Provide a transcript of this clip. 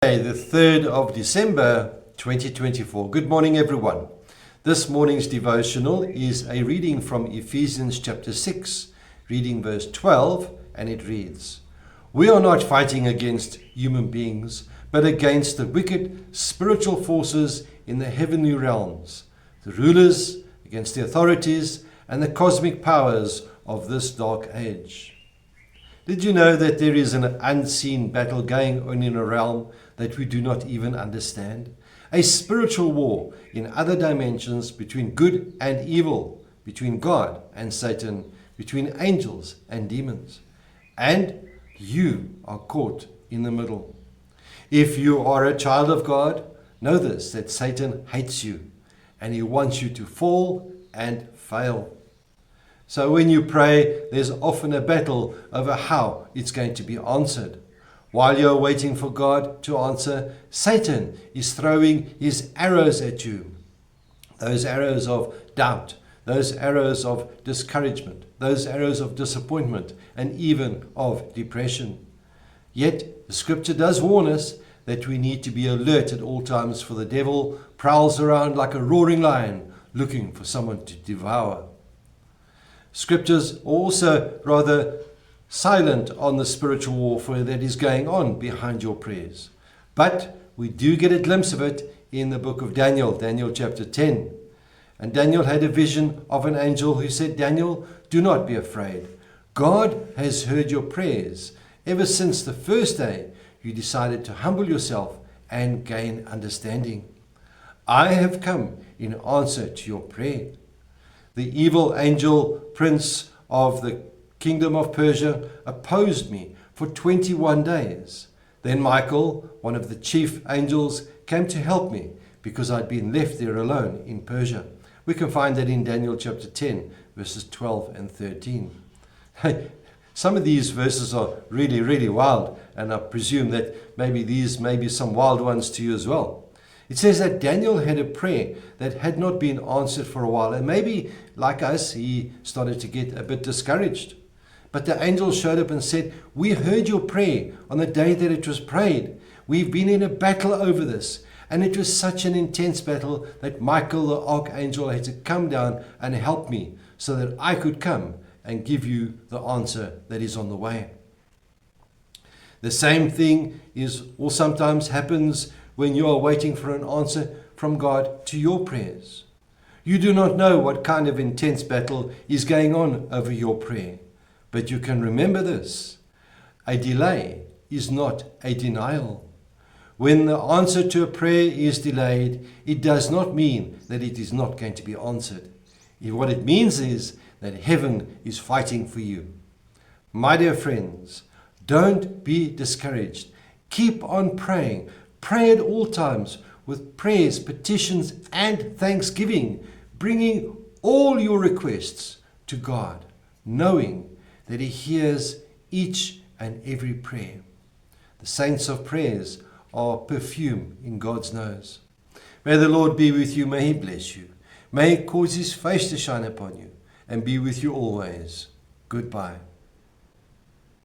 The 3rd of December 2024. Good morning, everyone. This morning's devotional is a reading from Ephesians chapter 6, reading verse 12, and it reads, "We are not fighting against human beings, but against the wicked spiritual forces in the heavenly realms, the rulers, against the authorities, and the cosmic powers of this dark age." Did you know that there is an unseen battle going on in a realm that we do not even understand? A spiritual war in other dimensions between good and evil, between God and Satan, between angels and demons. And you are caught in the middle. If you are a child of God, know this, that Satan hates you and he wants you to fall and fail. So when you pray, there's often a battle over how it's going to be answered. While you're waiting for God to answer, Satan is throwing his arrows at you. Those arrows of doubt, those arrows of discouragement, those arrows of disappointment, and even of depression. Yet, the scripture does warn us that we need to be alert at all times, for the devil prowls around like a roaring lion, looking for someone to devour. Scriptures are also rather silent on the spiritual warfare that is going on behind your prayers. But we do get a glimpse of it in the book of Daniel, Daniel chapter 10. And Daniel had a vision of an angel who said, "Daniel, do not be afraid. God has heard your prayers ever since the first day you decided to humble yourself and gain understanding. I have come in answer to your prayer." The evil angel, prince of the kingdom of Persia, opposed me for 21 days. Then Michael, one of the chief angels, came to help me because I'd been left there alone in Persia. We can find that in Daniel chapter 10, verses 12 and 13. Some of these verses are really, really wild, and I presume that maybe these may be some wild ones to you as well. It says that Daniel had a prayer that had not been answered for a while, and maybe, like us, he started to get a bit discouraged. But the angel showed up and said, "We heard your prayer on the day that it was prayed. We've been in a battle over this, and it was such an intense battle that Michael the archangel had to come down and help me so that I could come and give you the answer that is on the way." The same thing is, or sometimes happens, when you are waiting for an answer from God to your prayers. You do not know what kind of intense battle is going on over your prayer, but you can remember this: a delay is not a denial. When the answer to a prayer is delayed, it does not mean that it is not going to be answered. What it means is that heaven is fighting for you. My dear friends, don't be discouraged. Keep on praying. Pray at all times with prayers, petitions, and thanksgiving, bringing all your requests to God, knowing that He hears each and every prayer. The saints of prayers are perfume in God's nose. May the Lord be with you. May He bless you. May He cause His face to shine upon you and be with you always. Goodbye.